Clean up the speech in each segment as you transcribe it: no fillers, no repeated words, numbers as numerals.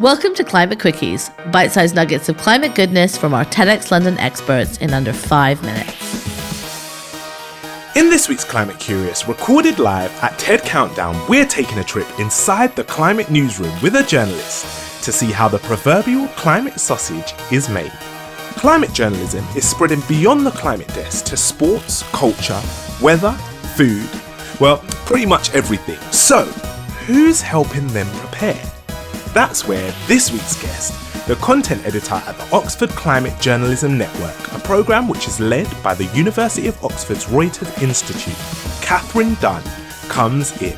Welcome to Climate Quickies, bite-sized nuggets of climate goodness from our TEDxLondon experts in under 5 minutes. In this week's Climate Curious, recorded live at TED Countdown, we're taking a trip inside the climate newsroom with a journalist to see how the proverbial climate sausage is made. Climate journalism is spreading beyond the climate desk to sports, culture, weather, food, well, pretty much everything. So, who's helping them prepare? That's where this week's guest, the content editor at the Oxford Climate Journalism Network, a programme which is led by the University of Oxford's Reuters Institute, Katherine Dunn, comes in.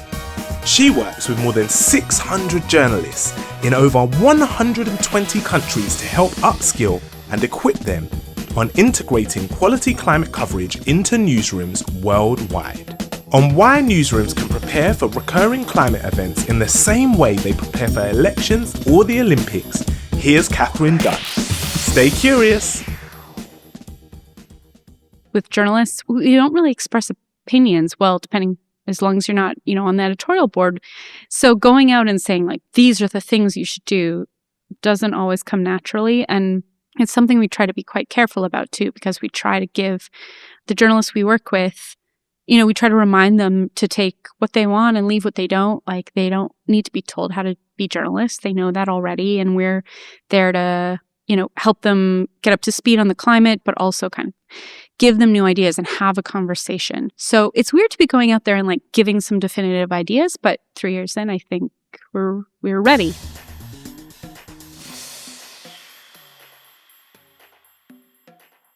She works with more than 600 journalists in over 120 countries to help upskill and equip them on integrating quality climate coverage into newsrooms worldwide. On why newsrooms can prepare for recurring climate events in the same way they prepare for elections or the Olympics, here's Katherine Dunn. Stay curious. With journalists, we don't really express opinions, well, depending, as long as you're not, on the editorial board. So going out and saying, these are the things you should do doesn't always come naturally. And it's something we try to be quite careful about, too, because we try to give the journalists we work with, we try to remind them to take what they want and leave what they don't. They don't need to be told how to be journalists. They know that already. And we're there to, help them get up to speed on the climate, but also kind of give them new ideas and have a conversation. So it's weird to be going out there and giving some definitive ideas, but 3 years in, I think we're ready.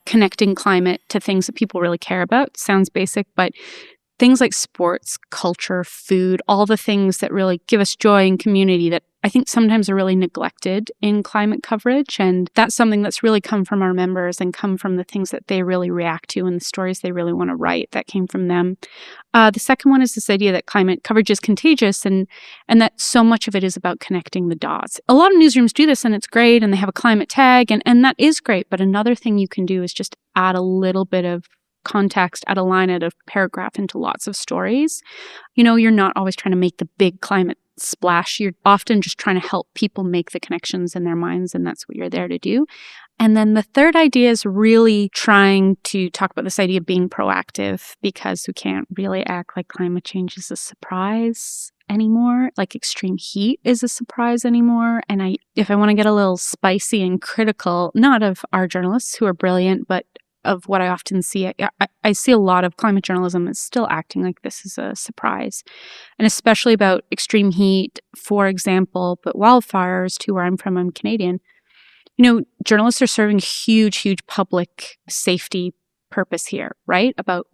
Connecting climate to things that people really care about sounds basic, but things like sports, culture, food, all the things that really give us joy and community that I think sometimes are really neglected in climate coverage. And that's something that's really come from our members and come from the things that they really react to and the stories they really want to write that came from them. The second one is this idea that climate coverage is contagious and that so much of it is about connecting the dots. A lot of newsrooms do this and it's great and they have a climate tag and that is great. But another thing you can do is just add a little bit of context, add a line, add a paragraph into lots of stories. You're not always trying to make the big climate splash. You're often just trying to help people make the connections in their minds, and that's what you're there to do. And then the third idea is really trying to talk about this idea of being proactive, because we can't really act like climate change is a surprise anymore, like extreme heat is a surprise anymore. And if I want to get a little spicy and critical, not of our journalists who are brilliant, but of what I often see, I see a lot of climate journalism that's still acting like this is a surprise. And especially about extreme heat, for example, but wildfires too, where I'm from, I'm Canadian. Journalists are serving huge, huge public safety purpose here, right? About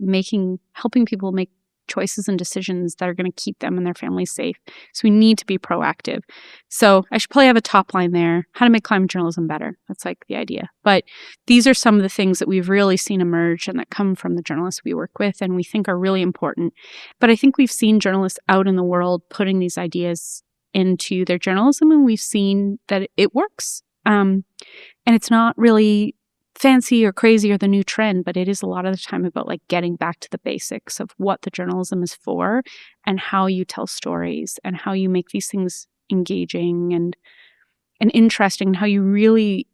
helping people make choices and decisions that are going to keep them and their families safe. So we need to be proactive. So I should probably have a top line there, how to make climate journalism better. That's the idea. But these are some of the things that we've really seen emerge and that come from the journalists we work with and we think are really important. But I think we've seen journalists out in the world putting these ideas into their journalism and we've seen that it works. And it's not really fancy or crazy or the new trend, but it is a lot of the time about getting back to the basics of what the journalism is for and how you tell stories and how you make these things engaging and interesting and how you really,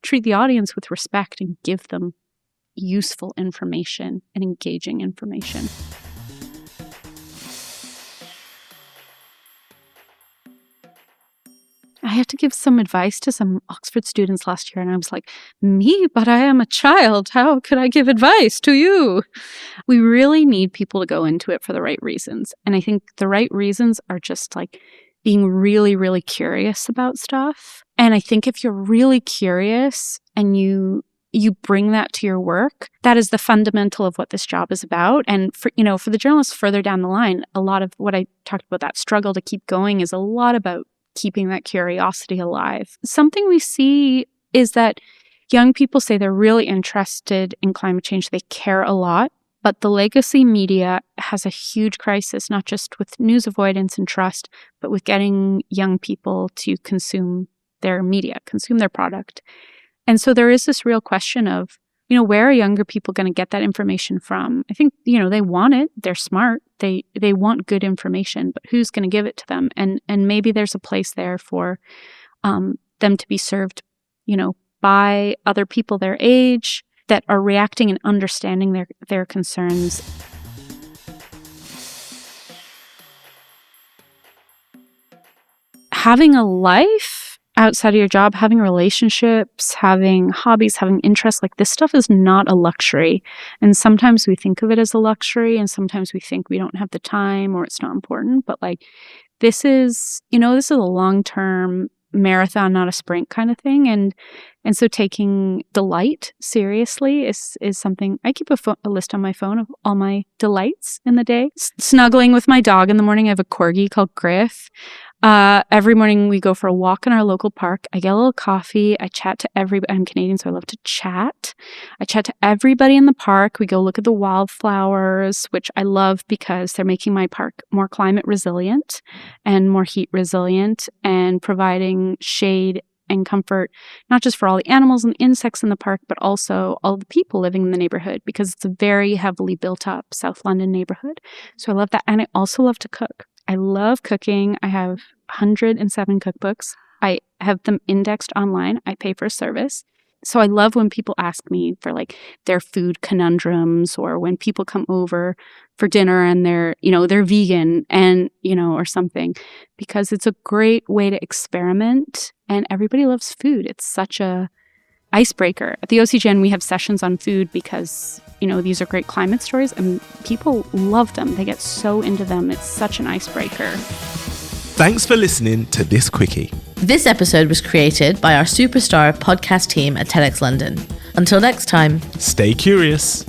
treat the audience with respect and give them useful information and engaging information. I had to give some advice to some Oxford students last year, and I was like, me? But I am a child. How could I give advice to you? We really need people to go into it for the right reasons. And I think the right reasons are just being really, really curious about stuff. And I think if you're really curious and you bring that to your work, that is the fundamental of what this job is about. And for the journalists further down the line, a lot of what I talked about, that struggle to keep going, is a lot about keeping that curiosity alive. Something we see is that young people say they're really interested in climate change. They care a lot, but the legacy media has a huge crisis, not just with news avoidance and trust, but with getting young people to consume their media, consume their product. And so there is this real question of, where are younger people going to get that information from? I think, they want it. They're smart. They want good information, but who's going to give it to them? And maybe there's a place there for them to be served, by other people their age that are reacting and understanding their concerns. Having a life outside of your job, having relationships, having hobbies, having interests, like this stuff is not a luxury. And sometimes we think of it as a luxury, and sometimes we think we don't have the time or it's not important. But like, this is a long-term marathon, not a sprint kind of thing. And so taking delight seriously is something. I keep a list on my phone of all my delights in the day. Snuggling with my dog in the morning. I have a corgi called Griff. Every morning we go for a walk in our local park. I get a little coffee. I chat to everybody. I'm Canadian, so I love to chat. I chat to everybody in the park. We go look at the wildflowers, which I love because they're making my park more climate resilient and more heat resilient and providing shade and comfort, not just for all the animals and the insects in the park, but also all the people living in the neighborhood, because it's a very heavily built up South London neighborhood. So I love that. And I also love to cook. I love cooking. I have 107 cookbooks. I have them indexed online. I pay for a service. So I love when people ask me for like their food conundrums, or when people come over for dinner and they're vegan and, or something, because it's a great way to experiment, and everybody loves food. It's such a icebreaker. At the OCGN, we have sessions on food because, these are great climate stories and people love them. They get so into them. It's such an icebreaker. Thanks for listening to this quickie. This episode was created by our superstar podcast team at TEDxLondon. Until next time, stay curious.